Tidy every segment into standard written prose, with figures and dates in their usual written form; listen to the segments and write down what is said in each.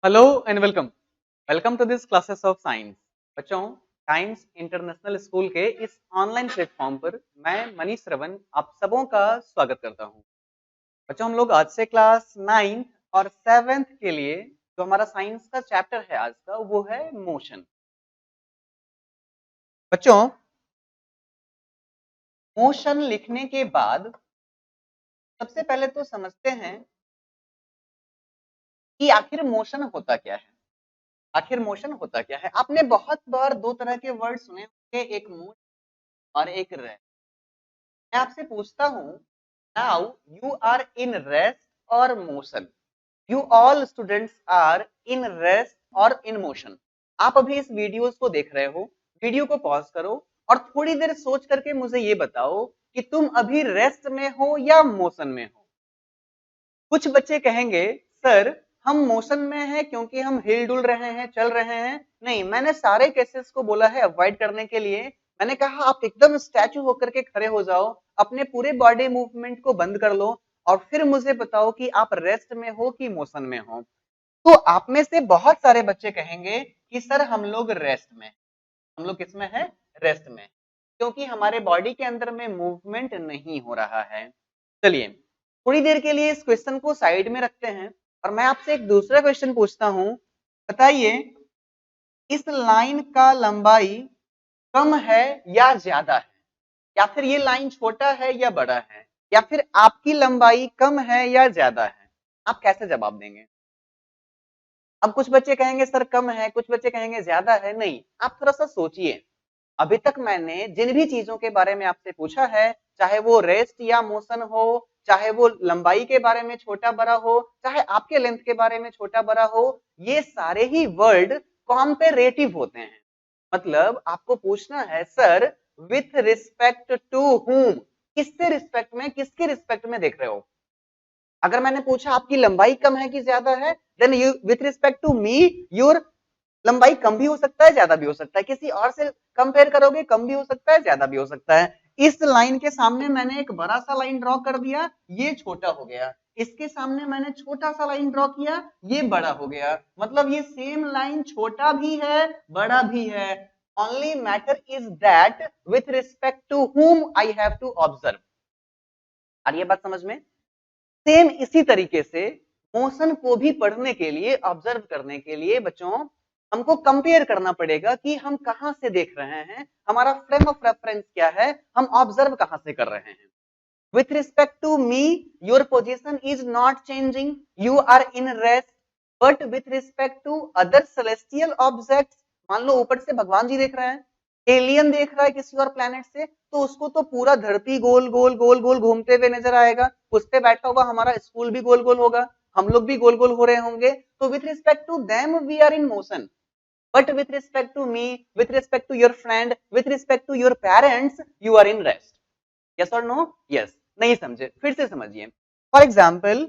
Hello and welcome welcome to this classes of science. बच्चों, Times International School के इस online platform पर मैं मनीष श्रवण आप सबों का स्वागत करता हूं। बच्चों, हम लोग आज से क्लास 9th और 7th के लिए जो हमारा साइंस का चैप्टर है आज का वो है मोशन। बच्चों, मोशन लिखने के बाद सबसे पहले तो समझते हैं कि आखिर मोशन होता क्या है। आखिर मोशन होता क्या है? आपने बहुत बार दो तरह के वर्ड सुने होंगे, एक मोशन और एक रेस्ट। मैं आपसे पूछता हूँ, now you are in rest or motion. You all students are in rest or in motion. आप अभी इस वीडियोस को देख रहे हो, वीडियो को पॉज करो और थोड़ी देर सोच करके मुझे ये बताओ कि तुम अभी रेस्ट में हो या मोशन में हो। कुछ बच्चे कहेंगे, सर हम मोशन में हैं क्योंकि हम हिल डुल रहे हैं, चल रहे हैं। नहीं, मैंने सारे केसेस को बोला है अवॉइड करने के लिए। मैंने कहा आप एकदम स्टैचू होकर के खड़े हो जाओ, अपने पूरे बॉडी मूवमेंट को बंद कर लो और फिर मुझे बताओ कि आप रेस्ट में हो कि मोशन में हो। तो आप में से बहुत सारे बच्चे कहेंगे कि सर हम लोग रेस्ट में। हम लोग किसमें है? रेस्ट में, क्योंकि हमारे बॉडी के अंदर में मूवमेंट नहीं हो रहा है। चलिए थोड़ी देर के लिए इस क्वेश्चन को साइड में रखते हैं और मैं आपसे एक दूसरा क्वेश्चन पूछता हूं। बताइए, इस लाइन का लंबाई कम है या ज्यादा है, या फिर ये लाइन छोटा है या बड़ा है, या फिर आपकी लंबाई कम है या ज्यादा है? आप कैसे जवाब देंगे? अब कुछ बच्चे कहेंगे सर कम है, कुछ बच्चे कहेंगे ज्यादा है। नहीं, आप थोड़ा सा सोचिए। अभी तक मैंने जिन भी चीजों के बारे में आपसे पूछा है, चाहे वो रेस्ट या मोशन हो, चाहे वो लंबाई के बारे में छोटा बड़ा हो, चाहे आपके लेंथ के बारे में छोटा बड़ा हो, ये सारे ही वर्ड कॉम्पेरेटिव होते हैं। मतलब आपको पूछना है sir with respect to whom, किससे रिस्पेक्ट में, किसके रिस्पेक्ट में देख रहे हो। अगर मैंने पूछा आपकी लंबाई कम है कि ज्यादा है, then you with respect to me your लंबाई कम भी हो सकता है, ज्यादा भी हो सकता है। किसी और से कंपेयर करोगे, कम भी हो सकता है, ज्यादा भी हो सकता है। इस लाइन के सामने मैंने एक बड़ा सा लाइन ड्रॉ कर दिया, ये छोटा हो गया। इसके सामने मैंने छोटा सा लाइन ड्रॉ किया, ये बड़ा हो गया। मतलब ये सेम लाइन छोटा भी है, बड़ा भी है। Only matter is that with respect to whom I have to observe. आ रही है बात समझ में? सेम इसी तरीके से मोशन को भी पढ़ने के लिए, ऑब्जर्व करने के लिए बच्चों हमको कंपेयर करना पड़ेगा कि हम कहां से देख रहे हैं, हमारा फ्रेम ऑफ रेफरेंस क्या है, हम ऑब्जर्व कहां से कर रहे हैं। With respect to me your position is not changing, you are in rest. But with respect to other celestial objects, मान लो ऊपर से भगवान जी देख रहे हैं, एलियन देख रहा है किसी और प्लेनेट से, तो उसको तो पूरा धरती गोल गोल गोल गोल घूमते हुए नजर आएगा। उस पे बैठा हुआ हमारा स्कूल भी गोल गोल होगा, हम लोग भी गोल गोल हो रहे होंगे। तो with respect to them we are in motion, but with respect to me, with respect to your friend, with respect to your parents, you are in rest. Yes और नो? यस। नहीं समझे? फिर से समझिए। फॉर एग्जाम्पल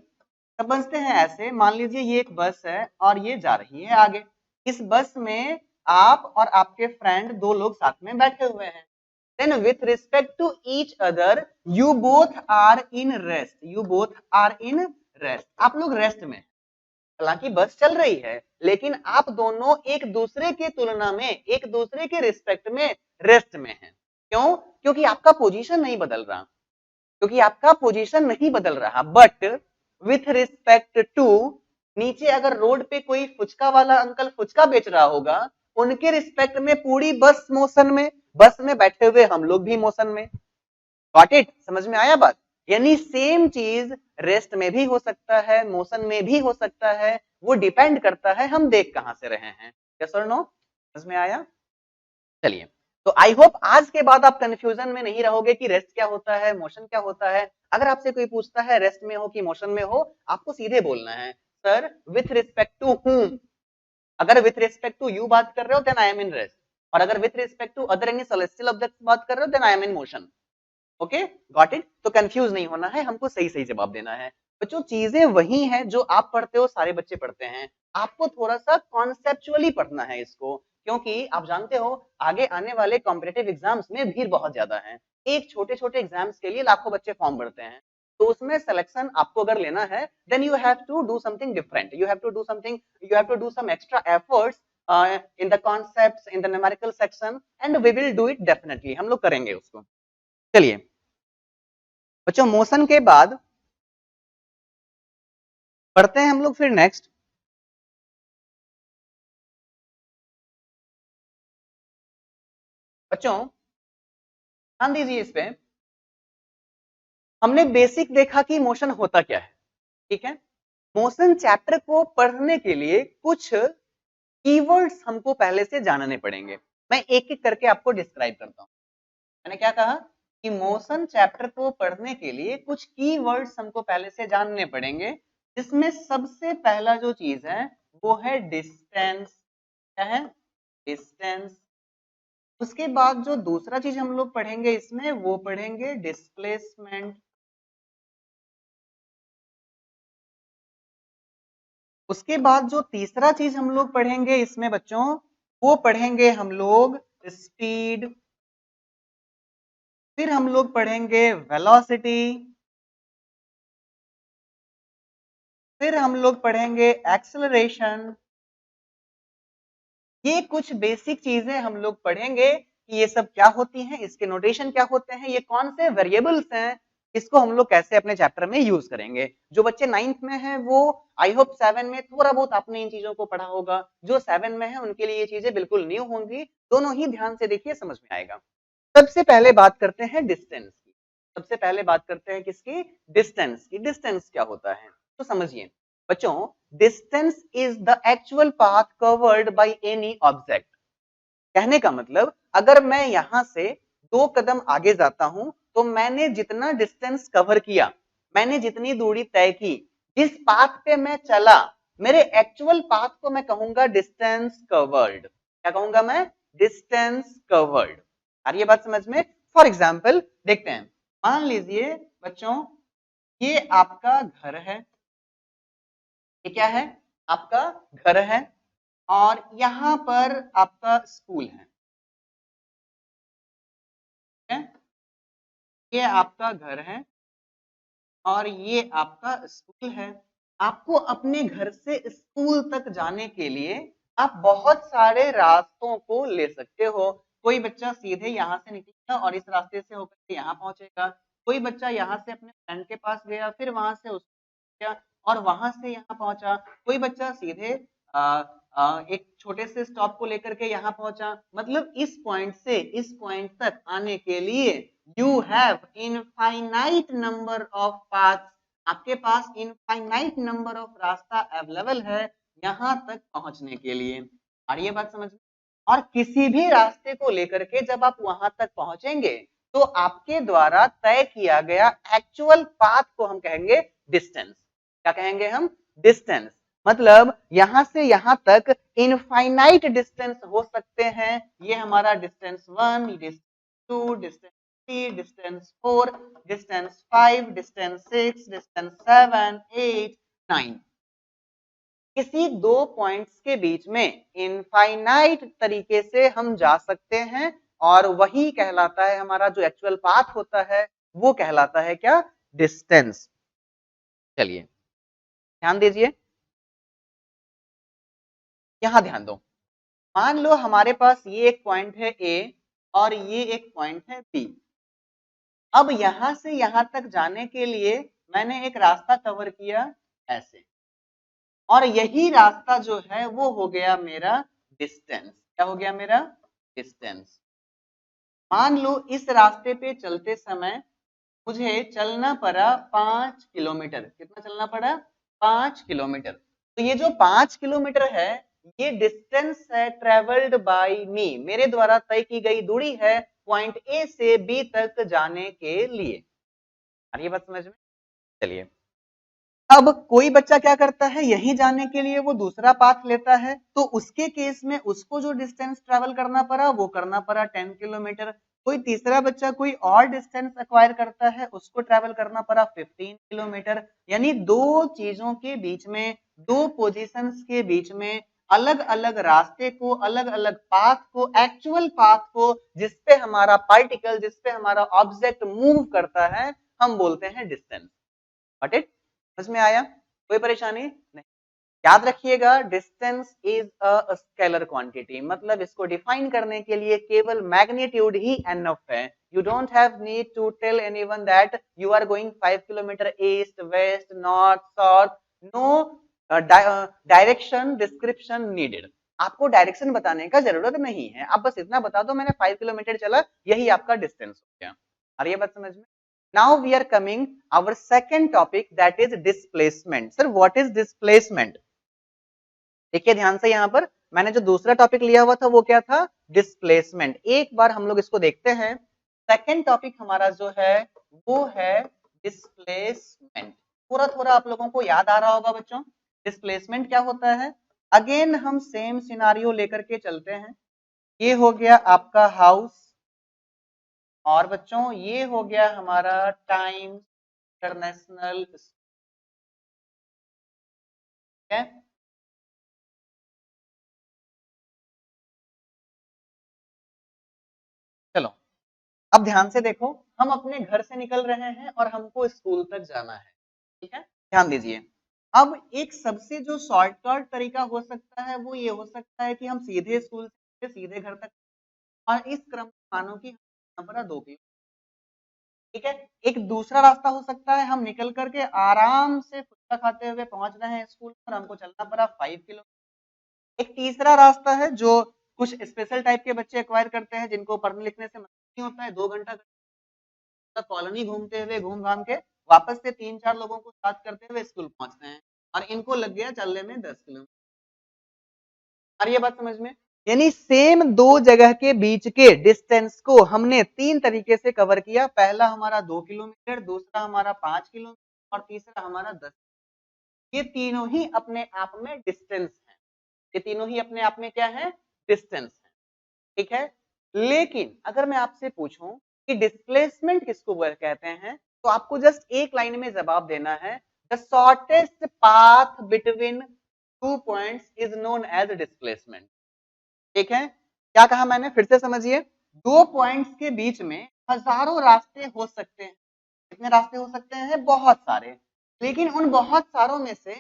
समझते हैं ऐसे, मान लीजिए ये एक बस है और ये जा रही है आगे। इस बस में आप और आपके फ्रेंड दो लोग साथ में बैठे हुए हैं। Then with respect to each other, you both are in rest. You both are in rest. आप लोग रेस्ट में। हालांकि बस चल रही है, लेकिन आप दोनों एक दूसरे की तुलना में, एक दूसरे के रिस्पेक्ट में रेस्ट में हैं। क्यों? क्योंकि आपका पोजीशन नहीं बदल रहा, क्योंकि आपका पोजीशन नहीं बदल रहा। बट विथ रिस्पेक्ट टू, नीचे अगर रोड पे कोई फुचका वाला अंकल फुचका बेच रहा होगा, उनके रिस्पेक्ट में पूरी बस मोशन में, बस में बैठे हुए हम लोग भी मोशन में। Got it? समझ में आया बात? यानी सेम चीज रेस्ट में भी हो सकता है, मोशन में भी हो सकता है। वो डिपेंड करता है हम देख कहां से रहे हैं। यस और नो? समझ में आया? चलिए, तो आई होप आज के बाद आप कंफ्यूजन में नहीं रहोगे कि रेस्ट क्या होता है, मोशन क्या होता है। अगर आपसे कोई पूछता है रेस्ट में हो कि मोशन में हो, आपको सीधे बोलना है sir with respect to whom। अगर विथ रिस्पेक्ट टू यू बात कर रहे हो then I am in rest, और अगर with respect to other any celestial object बात कर रहे हो then I am in motion. Okay, got it? तो कंफ्यूज नहीं होना है, हमको सही सही जवाब देना है। बच्चों, चीजें वही हैं जो आप पढ़ते हो, सारे बच्चे पढ़ते हैं। आपको थोड़ा सा कॉन्सेप्चुअली पढ़ना है इसको, क्योंकि आप जानते हो आगे आने वाले कॉम्पिटिटिव एग्जाम्स में भीड़ बहुत ज्यादा है। एक छोटे छोटे एग्जाम्स के लिए लाखों बच्चे फॉर्म भरते हैं। तो उसमें सिलेक्शन आपको अगर लेना है then you have to do something different, you have to do something, you have to do some extra efforts in the concepts, in the numerical section, and we will do it definitely, हम लोग करेंगे उसको। चलिए बच्चों, motion के बाद पढ़ते हैं हम लोग फिर नेक्स्ट। बच्चों ध्यान दीजिए इस पे, हमने बेसिक देखा कि मोशन होता क्या है, ठीक है। मोशन चैप्टर को पढ़ने के लिए कुछ कीवर्ड्स हमको पहले से जानने पड़ेंगे। मैं एक एक करके आपको डिस्क्राइब करता हूं। मैंने क्या कहा कि मोशन चैप्टर को पढ़ने के लिए कुछ कीवर्ड्स हमको पहले से जानने पड़ेंगे, जिसमें सबसे पहला जो चीज है वो है डिस्टेंस। क्या है? डिस्टेंस। उसके बाद जो दूसरा चीज हम लोग पढ़ेंगे इसमें, वो पढ़ेंगे डिस्प्लेसमेंट। उसके बाद जो तीसरा चीज हम लोग पढ़ेंगे इसमें बच्चों, वो पढ़ेंगे हम लोग स्पीड। फिर हम लोग पढ़ेंगे वेलोसिटी। फिर हम लोग पढ़ेंगे एक्सेलरेशन। ये कुछ बेसिक चीजें हम लोग पढ़ेंगे कि ये सब क्या होती हैं, इसके नोटेशन क्या होते हैं, ये कौन से वेरिएबल्स हैं, इसको हम लोग कैसे अपने चैप्टर में यूज करेंगे। जो बच्चे 9th में हैं वो आई होप 7 में थोड़ा बहुत आपने इन चीजों को पढ़ा होगा, जो 7 में है उनके लिए ये चीजें बिल्कुल न्यू होंगी। दोनों ही ध्यान से देखिए, समझ में आएगा। सबसे पहले बात करते हैं डिस्टेंस की। सबसे पहले बात करते हैं किसकी? डिस्टेंस की। डिस्टेंस क्या होता है तो समझिए बच्चों, distance is the actual path covered by any object. कहने का मतलब, अगर मैं यहां से 2 कदम आगे जाता हूं तो मैंने जितना डिस्टेंस कवर किया, मैंने जितनी दूरी तय की, जिस पाथ पे मैं चला, मेरे एक्चुअल पाथ को मैं कहूंगा डिस्टेंस कवर्ड। क्या कहूंगा मैं? Distance covered. आ रही है बात समझ में? फॉर एग्जाम्पल देखते हैं, मान लीजिए बच्चों ये आपका घर है। ये क्या है? आपका घर है, और यहां पर आपका स्कूल है। ठीक है? ये आपका घर है और ये आपका स्कूल है। आपको अपने घर से स्कूल तक जाने के लिए आप बहुत सारे रास्तों को ले सकते हो। कोई बच्चा सीधे यहाँ से निकलेगा और इस रास्ते से होकर के यहाँ पहुंचेगा। कोई बच्चा यहाँ से अपने फ्रेंड के पास गया, फिर वहां से उस गया और वहां से यहाँ पहुंचा। कोई बच्चा सीधे एक छोटे से स्टॉप को लेकर के यहाँ पहुंचा। मतलब इस पॉइंट से इस पॉइंट तक आने के लिए you have infinite number of paths. आपके पास इनफाइनाइट नंबर ऑफ रास्ता अवेलेबल है यहाँ तक पहुंचने के लिए। आ रही है बात समझ में? और किसी भी रास्ते को लेकर के जब आप वहां तक पहुंचेंगे तो आपके द्वारा तय किया गया एक्चुअल पाथ को हम कहेंगे डिस्टेंस। क्या कहेंगे हम? डिस्टेंस। मतलब यहां से यहां तक इनफाइनाइट डिस्टेंस हो सकते हैं। ये हमारा distance 1, distance 2, distance 3, distance 4, distance 5, distance 6, distance 7, 8, 9। किसी दो पॉइंट्स के बीच में इनफाइनाइट तरीके से हम जा सकते हैं, और वही कहलाता है हमारा जो एक्चुअल पाथ होता है, वो कहलाता है क्या? डिस्टेंस। चलिए ध्यान दीजिए, यहां ध्यान दो। मान लो हमारे पास ये एक पॉइंट है ए और ये एक पॉइंट है बी। अब यहां से यहां तक जाने के लिए मैंने एक रास्ता कवर किया ऐसे, और यही रास्ता जो है वो हो गया मेरा डिस्टेंस। क्या हो गया मेरा? डिस्टेंस। मान लो इस रास्ते पे चलते समय मुझे चलना पड़ा 5 किलोमीटर। कितना चलना पड़ा? 5 किलोमीटर। तो ये जो 5 किलोमीटर है, ये डिस्टेंस है ट्रेवल्ड बाय मी, मेरे द्वारा तय की गई दूरी है पॉइंट ए से बी तक जाने के लिए। आ रही है बात समझ में? चलिए, अब कोई बच्चा क्या करता है, यहीं जाने के लिए वो दूसरा पाथ लेता है, तो उसके केस में उसको जो डिस्टेंस ट्रेवल करना पड़ा वो करना पड़ा 10 किलोमीटर। कोई तीसरा बच्चा कोई और डिस्टेंस एक्वायर करता है, उसको ट्रेवल करना पड़ा 15 किलोमीटर। यानी दो चीजों के बीच में, दो पोजीशंस के बीच में अलग अलग रास्ते को, अलग अलग पाथ को, एक्चुअल पाथ को जिसपे हमारा पार्टिकल, जिसपे हमारा ऑब्जेक्ट मूव करता है, हम बोलते हैं डिस्टेंस। Got it? समझ में आया? कोई परेशानी नहीं। याद रखिएगा distance is a scalar quantity, मतलब इसको डिफाइन करने के लिए केवल मैग्नीट्यूड ही एनफ है। You don't have need to tell anyone that you are going 5 kilometre east west north south, no direction description needed. आपको डायरेक्शन बताने का जरूरत नहीं है, आप बस इतना बता दो मैंने 5 किलोमीटर चला, यही आपका डिस्टेंस हो गया। और ये बात समझ में? Now we are coming our second topic that is displacement. Sir what is displacement? देखिए ध्यान से, यहां पर मैंने जो दूसरा टॉपिक लिया हुआ था वो क्या था? डिस्प्लेसमेंट। एक बार हम लोग इसको देखते हैं। सेकंड टॉपिक हमारा जो है वो है डिस्प्लेसमेंट। थोड़ा थोड़ा आप लोगों को याद आ रहा होगा बच्चों, डिस्प्लेसमेंट क्या होता है। अगेन हम सेम सिनारियो लेकर के चलते हैं। ये हो गया आपका हाउस, और बच्चों ये हो गया हमारा टाइम इंटरनेशनल, है। चलो अब ध्यान से देखो, हम अपने घर से निकल रहे हैं और हमको स्कूल तक जाना है, ठीक है? ध्यान दीजिए। अब एक सबसे जो शॉर्टकट तरीका हो सकता है वो ये हो सकता है कि हम सीधे स्कूल से सीधे घर तक, और इस क्रम में मानो कि यहाँ पर 2 किलो, ठीक है। एक दूसरा रास्ता हो सकता है हम निकल करके आराम से फुचका खाते हुए पहुंच रहे हैं स्कूल पर, हमको चलना पड़ा 5 किलो। एक तीसरा रास्ता है जो कुछ स्पेशल टाइप के बच्चे एक्वायर करते हैं, जिनको पढ़ने लिखने से मतलब नहीं होता है, 2 घंटा कॉलोनी घूमते हुए घूम घाम के वापस से 3-4 लोगों को साथ करते हुए स्कूल पहुंचते हैं, और इनको लग गया चलने में 10 किलोमीटर। और ये बात समझ में? यानी सेम दो जगह के बीच के डिस्टेंस को हमने 3 तरीके से कवर किया। पहला हमारा 2 किलोमीटर, दूसरा हमारा 5 किलोमीटर, और तीसरा हमारा 10। ये तीनों ही अपने आप में डिस्टेंस है। ये तीनों ही अपने आप में क्या है? डिस्टेंस है, ठीक है। लेकिन अगर मैं आपसे पूछूं कि डिस्प्लेसमेंट किसको कहते हैं, तो आपको जस्ट एक लाइन में जवाब देना है, the shortest path between 2 points is known as displacement. ठीक है, क्या कहा मैंने? फिर से समझिए। 2 पॉइंट्स के बीच में हजारों रास्ते हो सकते हैं। कितने रास्ते हो सकते हैं? बहुत सारे। लेकिन उन बहुत सारों में से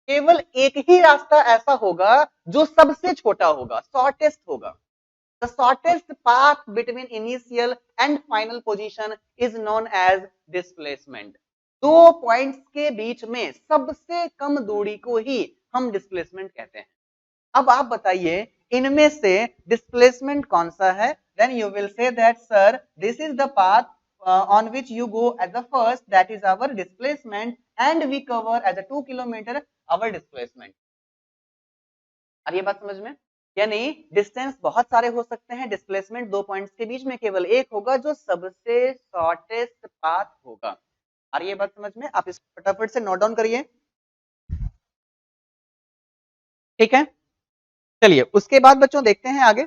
केवल एक ही रास्ता ऐसा होगा जो सबसे छोटा होगा, शॉर्टेस्ट होगा। The shortest path between initial and final position is known as displacement. 2 points के बीच में सबसे कम दूरी को ही हम डिस्प्लेसमेंट कहते हैं। अब आप बताइए इनमें से डिस्प्लेसमेंट कौन सा है? Then you will say that sir this is the path on which you go as the first, that is our displacement, and we cover as a 2 kilometer our displacement. अब ये बात समझ में? यानी डिस्टेंस बहुत सारे हो सकते हैं, डिस्प्लेसमेंट 2 पॉइंट्स के बीच में केवल एक होगा जो सबसे शॉर्टेस्ट पाथ होगा। और ये बात समझ में? आप इसको फटाफट से नोट डाउन करिए, ठीक है। चलिए उसके बाद बच्चों देखते हैं आगे।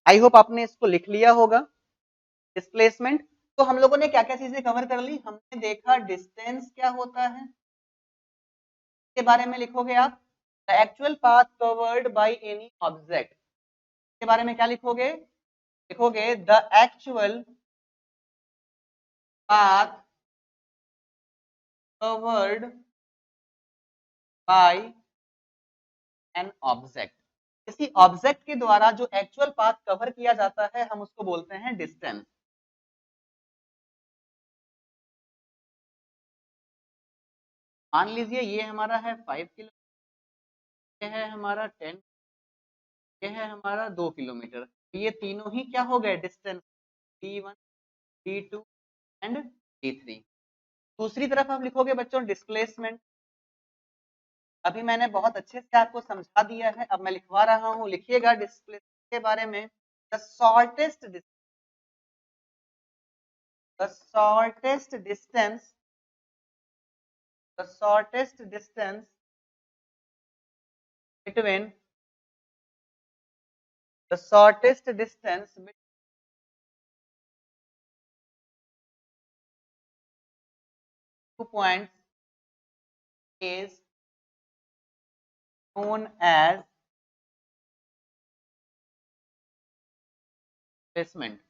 आई होप आपने इसको लिख लिया होगा। डिस्प्लेसमेंट तो हम लोगों ने क्या क्या चीजें कवर कर ली? हमने देखा डिस्टेंस क्या होता है, के बारे में लिखोगे आप। The actual path covered by any object, के बारे में क्या लिखोगे? लिखोगे the actual path covered by an object. किसी ऑब्जेक्ट के द्वारा जो एक्चुअल पाथ कवर किया जाता है हम उसको बोलते हैं डिस्टेंस। मान लीजिए ये हमारा है 5 किलो, ये है हमारा 10, ये है हमारा 2 किलोमीटर। ये तीनों ही क्या हो गए? Distance D1, D2 and D3। दूसरी तरफ आप लिखोगे बच्चों डिस्प्लेसमेंट। अभी मैंने बहुत अच्छे से आपको समझा दिया है, अब मैं लिखवा रहा हूं, लिखिएगा डिस्प्लेसमेंट के बारे में। The shortest distance, the shortest distance between the shortest distance between 2 points is known as displacement।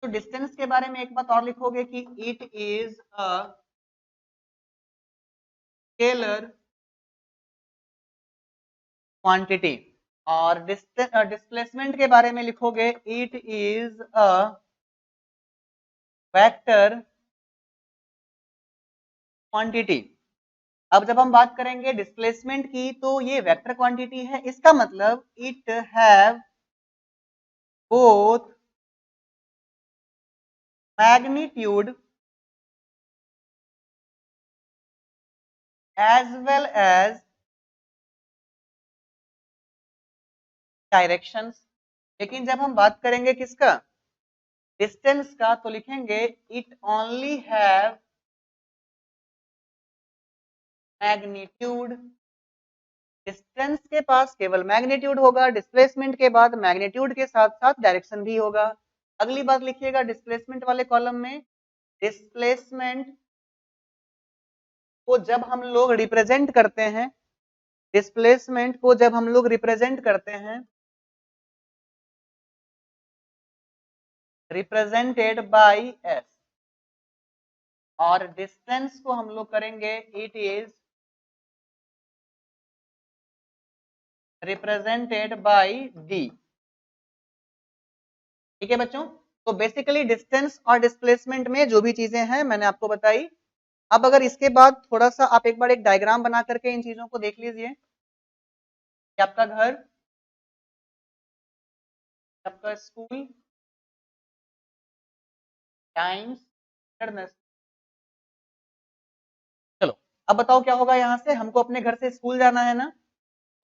तो डिस्टेंस के बारे में एक बात और लिखोगे कि it is a scalar quantity. और डिस्प्लेसमेंट के बारे में लिखोगे it is a vector quantity. अब जब हम बात करेंगे डिस्प्लेसमेंट की तो ये वेक्टर क्वांटिटी है, इसका मतलब it have both magnitude as well as directions. लेकिन जब हम बात करेंगे किसका, डिस्टेंस का, तो लिखेंगे it only have magnitude. Distance के पास केवल मैग्नीट्यूड होगा, डिस्प्लेसमेंट के बाद मैग्नीट्यूड के साथ साथ डायरेक्शन भी होगा। अगली बात लिखिएगा डिस्प्लेसमेंट वाले कॉलम में, डिस्प्लेसमेंट को जब हम लोग रिप्रेजेंट करते हैं, डिस्प्लेसमेंट को जब हम लोग रिप्रेजेंट करते हैं, रिप्रेजेंटेड बाय एस, और डिस्टेंस को हम लोग करेंगे it is represented by D. ठीक है बच्चों, तो बेसिकली डिस्टेंस और डिस्प्लेसमेंट में जो भी चीजें हैं मैंने आपको बताई। अब अगर इसके बाद थोड़ा सा आप एक बार एक डायग्राम बना करके इन चीजों को देख लीजिए। आपका घर, आपका स्कूल, टाइम्स, इंटरनेशनल। चलो अब बताओ क्या होगा, यहां से हमको अपने घर से स्कूल जाना है ना,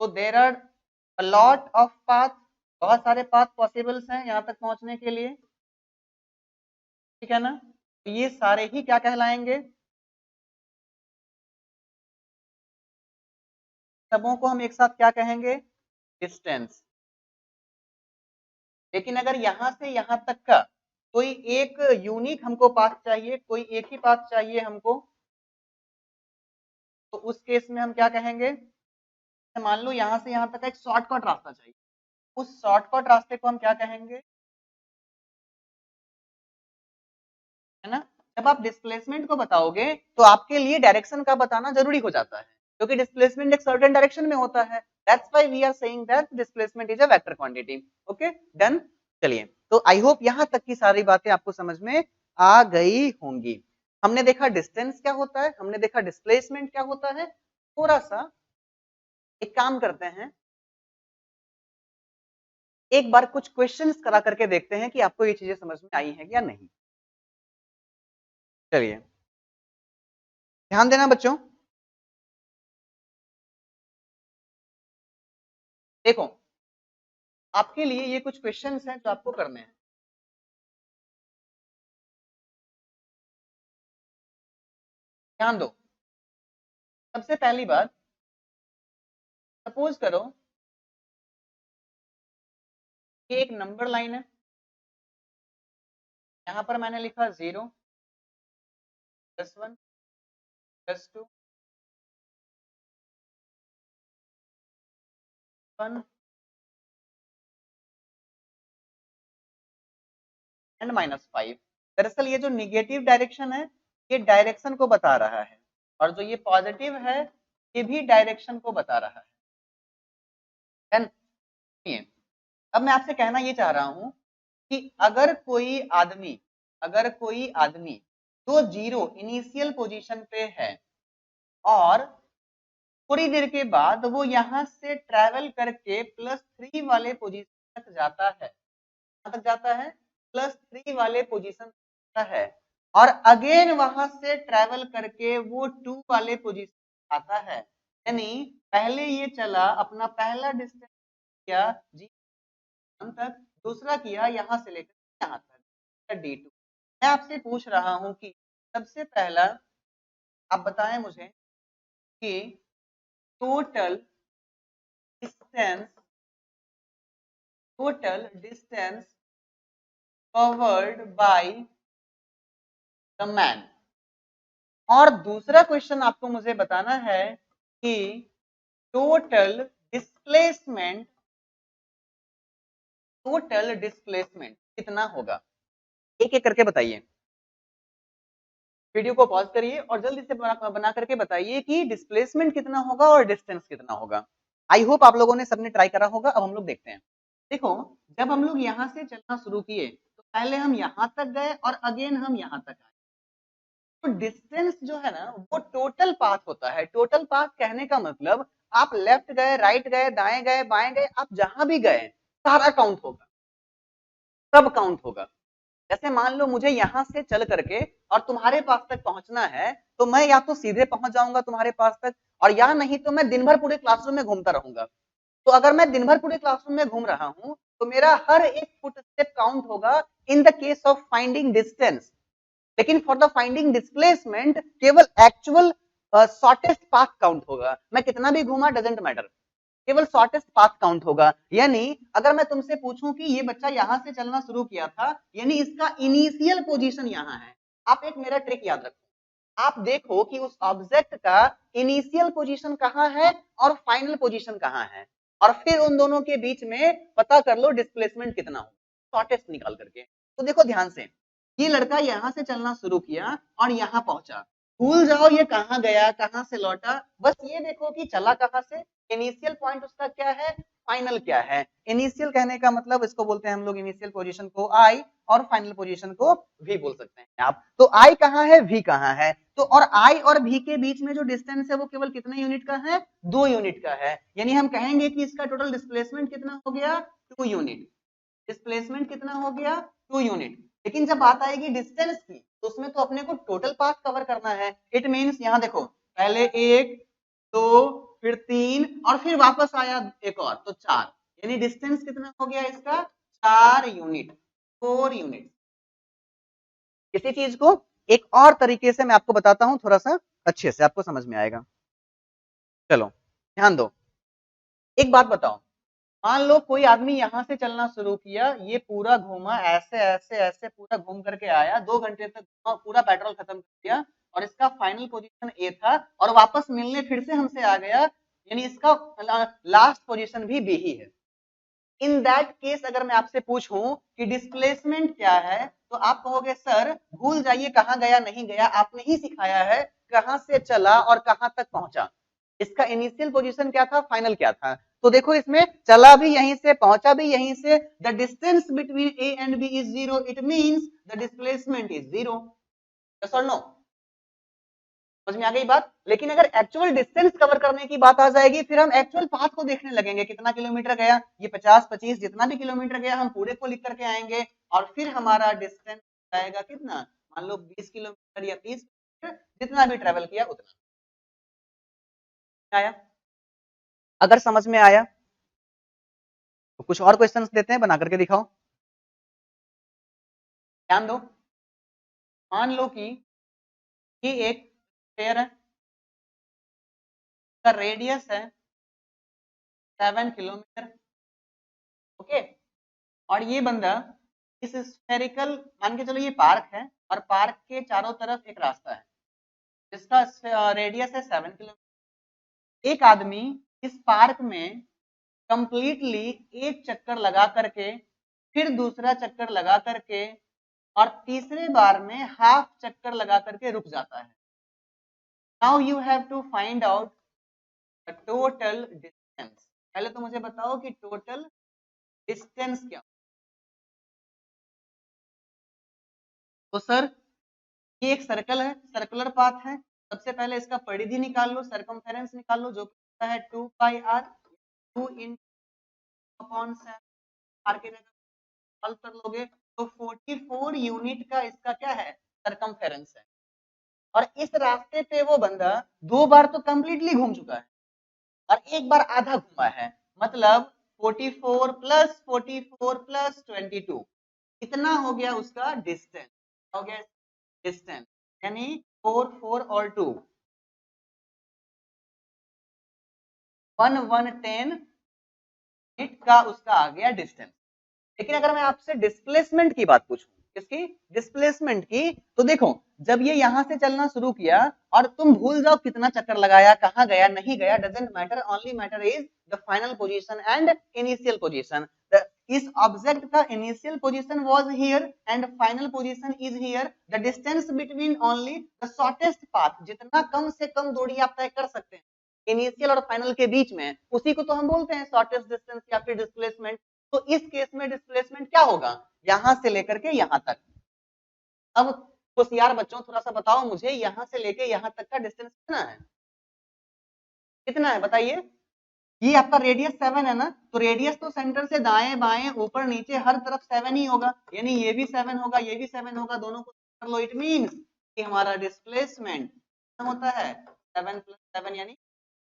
तो there are a lot of path, बहुत सारे पाथ पॉसिबल्स हैं यहाँ तक पहुंचने के लिए। ठीक है ना, तो ये सारे ही क्या कहलाएंगे, सबों को हम एक साथ क्या कहेंगे, डिस्टेंस। लेकिन अगर यहां से यहां तक का कोई एक यूनिक हमको पाथ चाहिए, कोई एक ही पाथ चाहिए हमको, तो उस केस में हम क्या कहेंगे, मान लो यहां से यहां तक एक शॉर्टकट रास्ता चाहिए, उस शॉर्टकट रास्ते को हम क्या कहेंगे, है ना। जब आप डिस्प्लेसमेंट को बताओगे तो आपके लिए डायरेक्शन का बताना जरूरी हो जाता है, क्योंकि डिस्प्लेसमेंट एक सर्टेन डायरेक्शन में होता है। That's why we are saying that displacement is a vector quantity. Okay done. चलिए, तो आई होप यहां तक की सारी बातें आपको समझ में आ गई होंगी। हमने देखा डिस्टेंस क्या होता है, हमने देखा डिस्प्लेसमेंट क्या होता है। थोड़ा सा एक काम करते हैं, एक बार कुछ क्वेश्चंस करा करके देखते हैं कि आपको ये चीजें समझ में आई हैं या नहीं। चलिए ध्यान देना बच्चों, देखो आपके लिए ये कुछ क्वेश्चंस हैं जो आपको करने हैं। ध्यान दो, सबसे पहली बात, सपोज करो कि एक नंबर लाइन है, यहां पर मैंने लिखा 0 +1 +2 1 एंड -5। दरअसल ये जो निगेटिव डायरेक्शन है ये डायरेक्शन को बता रहा है, और जो ये पॉजिटिव है ये भी डायरेक्शन को बता रहा है। अब मैं आपसे कहना ये चाह रहा हूं कि अगर कोई आदमी तो 0 इनिशियल पोजीशन पे है और थोड़ी देर के बाद वो यहां से ट्रेवल करके +3 वाले पोजीशन तक जाता है, कहां तक जाता है, +3 वाले पोजीशन जाता है, और अगेन वहां से ट्रेवल करके वो 2 वाले पोजीशन आता है। यानी पहले ये चला अपना पहला डिस्टेंस किया G1 तक, दूसरा किया यहां से लेकर यहां तक D2। मैं आपसे पूछ रहा हूं कि सबसे पहला आप बताएं मुझे कि total distance covered by the man. और दूसरा क्वेश्चन आपको मुझे बताना है कि टोटल डिस्प्लेसमेंट कितना होगा। एक एक करके बताइए। वीडियो को पॉज करिए और जल्दी से बना करके बताइए कि डिस्प्लेसमेंट कितना होगा और डिस्टेंस कितना होगा। आई होप आप लोगों ने सबने ट्राई करा होगा। अब हम लोग देखते हैं। देखो, जब हम लोग यहाँ से चलना शुरू किए तो पहले हम यहाँ तक गए और अगेन हम यहाँ तक आए। तो डिस्टेंस जो है ना वो टोटल पाथ होता है। टोटल पाथ कहने का मतलब आप लेफ्ट गए, राइट गए, दाएं गए, बाएं गए, आप जहां भी गए सारा काउंट होगा, सब काउंट होगा। जैसे मान लो मुझे यहां से चल करके और तुम्हारे पास तक पहुंचना है, तो मैं या तो सीधे पहुंच जाऊंगा तुम्हारे पास तक, और या नहीं तो मैं दिन भर पूरे क्लासरूम में घूमता रहूंगा। तो अगर मैं दिन भर पूरे क्लासरूम में घूम रहा हूं तो मेरा हर एक फुट स्टेप काउंट होगा in the case of finding distance. लेकिन फॉर द फाइंडिंग डिस्प्लेसमेंट केवल एक्चुअल शॉर्टेस्ट पाथ काउंट होगा। मैं कितना भी घूमा डजेंट मैटर, केवल शॉर्टेस्ट पाथ काउंट होगा। यानी अगर मैं तुमसे पूछूं कि ये बच्चा यहां से चलना शुरू किया था, यानी इसका इनिशियल पोजीशन यहां है। आप एक मेरा ट्रिक याद रखो, आप देखो कि उस ऑब्जेक्ट का इनिशियल पोजीशन कहां है और फाइनल पोजीशन कहां है, और फिर उन दोनों के बीच में पता कर लो डिस्प्लेसमेंट कितना हो, शॉर्टेस्ट निकाल करके। तो देखो ध्यान से, ये लड़का यहां से चलना शुरू किया और यहां पहुंचा। भूल जाओ ये कहां गया, कहां से लौटा, बस ये देखो कि चला कहां से, इनिशियल पॉइंट उसका क्या है, फाइनल क्या है। इनिशियल कहने का मतलब इसको बोलते हैं हम लोग इनिशियल पोजीशन को आई और फाइनल पोजीशन को वी बोल सकते हैं आप। तो आई कहां है, वी कहां है, तो और आई और वी के बीच में जो डिस्टेंस है वो केवल कितने यूनिट का है, 2 यूनिट का है। यानी हम कहेंगे कि इसका टोटल डिस्प्लेसमेंट कितना हो गया, 2 यूनिट। डिस्प्लेसमेंट कितना हो गया, 2 यूनिट। लेकिन जब बात आएगी डिस्टेंस की तो उसमें तो अपने को टोटल पाथ कवर करना है। इट मींस यहां देखो, पहले 1 2 फिर 3 और फिर वापस आया एक और, तो 4। यानी डिस्टेंस कितना हो गया इसका, 4 यूनिट, 4 यूनिट। इसी चीज को एक और तरीके से मैं आपको बताता हूं, थोड़ा सा अच्छे से आपको समझ में आएगा। चलो ध्यान दो, एक बात बताओ, मान लो कोई आदमी यहां से चलना शुरू किया, ये पूरा घूमा, ऐसे ऐसे ऐसे पूरा घूम करके आया, 2 घंटे तक घूमा, पूरा पेट्रोल खत्म कर दिया, और इसका फाइनल पोजीशन ए था और वापस मिलने फिर से हमसे आ गया, यानी इसका लास्ट पोजीशन भी बी ही है। इन दैट केस अगर मैं आपसे पूछूं कि डिस्प्लेसमेंट क्या है, तो आप कहोगे सर भूल जाइए कहां गया नहीं गया, आपने ही सिखाया है कहां से चला और कहां तक पहुंचा। इसका इनिशियल पोजीशन क्या था, फाइनल क्या था। तो देखो इसमें चला भी यहीं से, पहुंचा भी यहीं से। The distance between A and B is 0, it means the displacement is 0। Yes और नो, समझ में आ गई बात। लेकिन अगर एक्चुअल डिस्टेंस कवर करने की बात आ जाएगी, फिर हम एक्चुअल पाथ को देखने लगेंगे, कितना किलोमीटर गया, ये 50 25 जितना भी किलोमीटर गया हम पूरे को लिख करके आएंगे, और फिर हमारा डिस्टेंस आएगा कितना, मान लो 20 किलोमीटर या 30 किलोमीटर, जितना भी ट्रेवल किया उतना। आया? अगर समझ में आया तो कुछ और क्वेश्चंस देते हैं, बना करके दिखाओ। ध्यान दो, मान लो कि ये एक स्फीयर है, का रेडियस है 7 किलोमीटर, ओके। और ये बंदा इस स्फेरिकल, मान के चलो ये पार्क है और पार्क के चारों तरफ एक रास्ता है जिसका रेडियस है 7 किलोमीटर। एक आदमी इस पार्क में कंप्लीटली एक चक्कर लगा करके, फिर दूसरा चक्कर लगा करके, और तीसरे बार में हाफ चक्कर लगा करके रुक जाता है। Now you have to find out the total distance. पहले तो मुझे बताओ कि टोटल डिस्टेंस क्या। तो सर ये एक सर्कल है, सर्कुलर पाथ है। सबसे पहले इसका परिधि निकाल लो, सरकमफेरेंस निकाल लो, जो होता है 2 पाई आर, 2 अपॉन 7 आर के जगह सॉल्व कर लोगे तो 44 यूनिट का इसका क्या है, सरकमफेरेंस है। और इस रास्ते पे वो बंदा 2 बार तो कंप्लीटली घूम चुका है और एक बार आधा घुमा है, मतलब 44 प्लस 44 प्लस 22, इतना हो गया उसका डिस्टेंस। हो गया डिस्टेंस, यानी 4 4 और 2 1110 मीटर का उसका आ गया डिस्टेंस। लेकिन अगर मैं आपसे डिस्प्लेसमेंट की बात पूछूं, किसकी, डिस्प्लेसमेंट की, तो देखो जब ये यहां से चलना शुरू किया, और तुम भूल जाओ कितना चक्कर लगाया, कहां गया नहीं गया, doesn't matter, only matter is the final position and initial position. इस ऑब्जेक्ट का initial position was here and final position is here, the distance between only the shortest path, जितना कम से कम दूरी आप तय कर सकते हैं इनिशियल और फाइनल के बीच में, उसी को तो हम बोलते हैं शॉर्टेस्ट डिस्टेंस या फिर डिस्प्लेसमेंट। तो इस केस में डिस्प्लेसमेंट क्या होगा, यहां से लेकर के यहां तक। अब होशियार बच्चों थोड़ा सा बताओ मुझे, यहां से लेके यहां तक का डिस्टेंस कितना है, कितना है बताइए। ये आपका रेडियस 7 है ना, तो रेडियस तो सेंटर से दाएं बाएं ऊपर नीचे हर तरफ 7 ही होगा, यानी ये भी 7 होगा, ये भी 7 होगा, दोनों को कर लो। इट मींस कि हमारा डिस्प्लेसमेंट होता है 7 + 7 यानी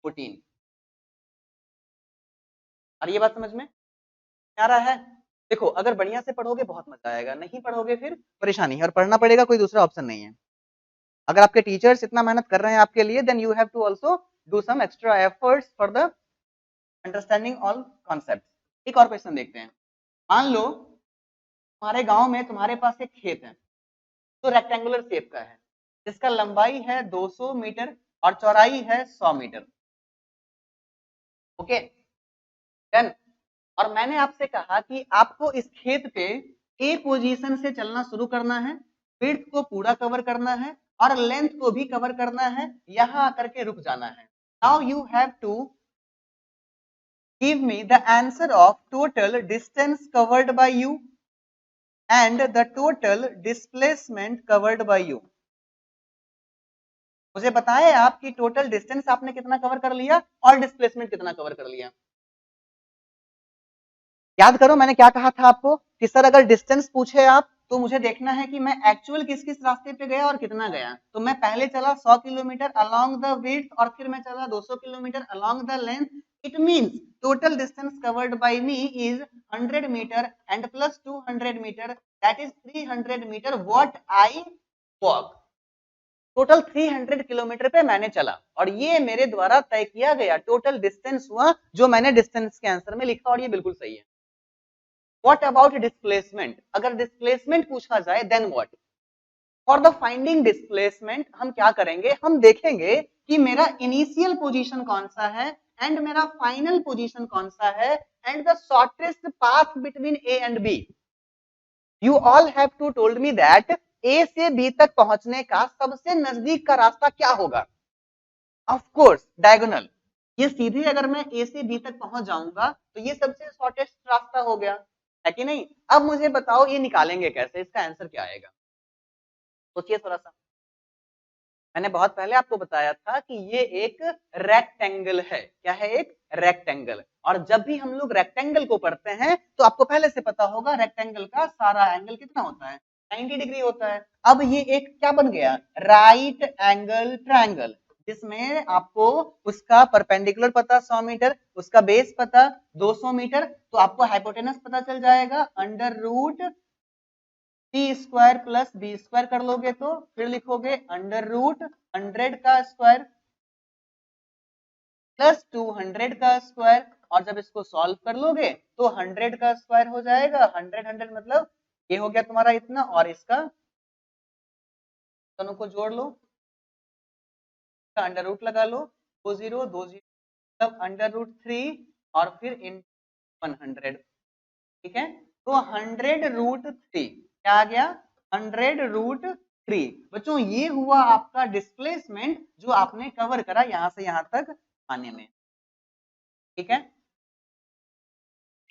14। और ये बात समझ में आ रहा है। देखो अगर बढ़िया से पढ़ोगे बहुत मजा आएगा, नहीं पढ़ोगे फिर परेशानी है, और पढ़ना पड़ेगा, कोई दूसरा ऑप्शन नहीं है। अगर आपके टीचर्स इतना मेहनत कर रहे हैं आपके लिए, then you have to also do some extra efforts for the understanding all concept. एक और क्वेश्चन देखते हैं। मान लो तुम्हारे गांव में तुम्हारे पास एक खेत है जो रेक्टेंगुलर शेप का है, जिसका लंबाई है 200 मीटर और चौड़ाई है 100 मीटर। Okay done. और मैंने आपसे कहा कि आपको इस खेत पे ए पोजीशन से चलना शुरू करना है, विड्थ को पूरा कवर करना है और लेंथ को भी कवर करना है, यहां आकर के रुक जाना है। Now you have to give me the answer of total distance covered by you and the total displacement covered by you. मुझे बताएं आप कि टोटल डिस्टेंस आपने कितना कवर कर लिया और डिस्प्लेसमेंट कितना कवर कर लिया। याद करो मैंने क्या कहा था आपको कि सर अगर डिस्टेंस पूछे आप तो मुझे देखना है कि मैं एक्चुअल किस किस रास्ते पे गया और कितना गया। तो मैं पहले चला 100 किलोमीटर अलोंग द विड्थ और फिर मैं चला 200 kilometre along the length. It means total distance covered by me is 100 metre and plus 200 metre, that is 300 metre what I walk. Total 300 kilometre पे मैंने चला और ये मेरे द्वारा तय किया गया टोटल डिस्टेंस हुआ, जो मैंने डिस्टेंस के आंसर में लिखा, और ये बिल्कुल सही है। What about displacement? अगर displacement पूछा जाए then what? For the finding displacement हम क्या करेंगे, हम देखेंगे कि मेरा initial position कौन सा है and मेरा final position कौन सा है and the shortest path between A and B. You all have to told me that A से B तक पहुंचने का सबसे नजदीक का रास्ता क्या होगा। Of course diagonal। ये सीधे अगर मैं A से B तक पहुंच जाऊंगा तो ये सबसे शॉर्टेस्ट रास्ता हो गया, है कि नहीं। अब मुझे बताओ ये निकालेंगे कैसे, इसका आंसर क्या आएगा, सोचिए थोड़ा सा। मैंने बहुत पहले आपको बताया था कि ये एक रेक्टेंगल है। क्या है, एक रेक्टेंगल। और जब भी हम लोग रेक्टेंगल को पढ़ते हैं तो आपको पहले से पता होगा रेक्टेंगल का सारा एंगल कितना होता है, 90 डिग्री होता है। अब ये एक क्या बन गया, राइट एंगल ट्रायंगल, जिसमें आपको उसका परपेंडिकुलर पता 100 मीटर, उसका बेस पता 200 मीटर, तो आपको हाइपोटेनस पता चल जाएगा under root t square plus b square कर लोगे तो फिर लिखोगे अंडर रूट 100 का स्क्वायर प्लस 200 का स्क्वायर, और जब इसको सॉल्व कर लोगे तो 100 का स्क्वायर हो जाएगा 100 मतलब ये हो गया तुम्हारा इतना, और इसका दोनों को जोड़ लो, अंडर रूट लगा लो, 2 0 2 0 मतलब अंडर रूट 3 और फिर इन 100। ठीक है, तो 100 रूट 3 क्या आ गया, 100 रूट 3। बच्चों ये हुआ आपका डिस्प्लेसमेंट जो आपने कवर करा यहां से यहां तक आने में। ठीक है,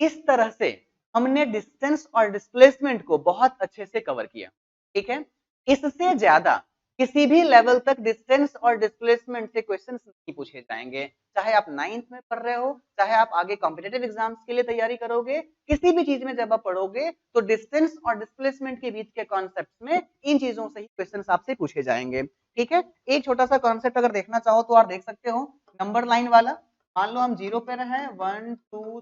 इस तरह से हमने डिस्टेंस और डिस्प्लेसमेंट को बहुत अच्छे से कवर किया। ठीक है, इससे ज्यादा किसी भी लेवल तक डिस्टेंस और डिस्प्लेसमेंट से क्वेश्चंस नहीं पूछे जाएंगे, चाहे आप 9th में पढ़ रहे हो, चाहे आप आगे कॉम्पिटिटिव एग्जाम्स के लिए तैयारी करोगे, किसी भी चीज में जब आप पढ़ोगे तो डिस्टेंस और डिस्प्लेसमेंट के बीच के कॉन्सेप्ट में इन चीजों से ही क्वेश्चंस आपसे पूछे जाएंगे। ठीक है, एक छोटा सा कॉन्सेप्ट अगर देखना चाहो तो आप देख सकते हो, नंबर लाइन वाला। मान लो हम 0 पे रहे, 1 2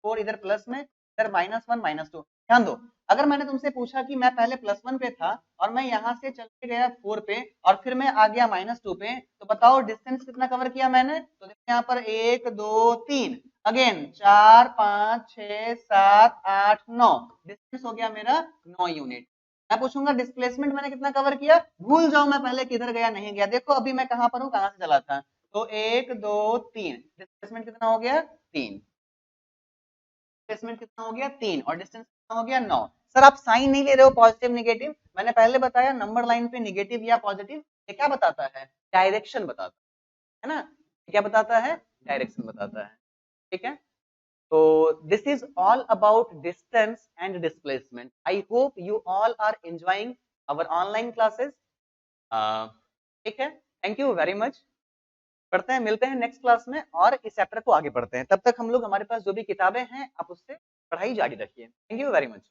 4, इधर प्लस में, इधर -1 -2। ध्यान दो, अगर मैंने तुमसे पूछा कि मैं पहले +1 पे था और मैं यहां से चल के गया 4 पे और फिर मैं आ गया -2 पे, तो बताओ डिस्टेंस कितना कवर किया मैंने। तो देखो यहाँ पर 1 2 3 अगेन 4 5 6 7 8 9 डिस्टेंस हो गया मेरा 9 यूनिट। मैं पूछूंगा डिस्प्लेसमेंट मैंने कितना कवर किया, भूल जाओ मैं पहले किधर गया नहीं गया, देखो अभी मैं कहां पर हूं, कहां से चला था। तो 1 2 3 डिस्प्लेसमेंट कितना हो गया, 3। डिस्प्लेसमेंट कितना हो गया 3 और डिस्टेंस कितना हो गया 9। सर आप साइन नहीं ले रहे हो पॉजिटिव नेगेटिव, मैंने पहले बताया नंबर लाइन पे नेगेटिव या पॉजिटिव ये क्या बताता है, डायरेक्शन बताता है ना, क्या बताता है, डायरेक्शन बताता है, ठीक है। तो this is all about distance and displacement. I hope you all are enjoying our online classes, ठीक है। Thank you very much. पढ़ते हैं, मिलते हैं नेक्स्ट क्लास में और इस चैप्टर को आगे पढ़ते हैं। तब तक हम लोग, हमारे पास जो भी किताबें हैं आप उससे पढ़ाई जारी रखिए। Thank you very much.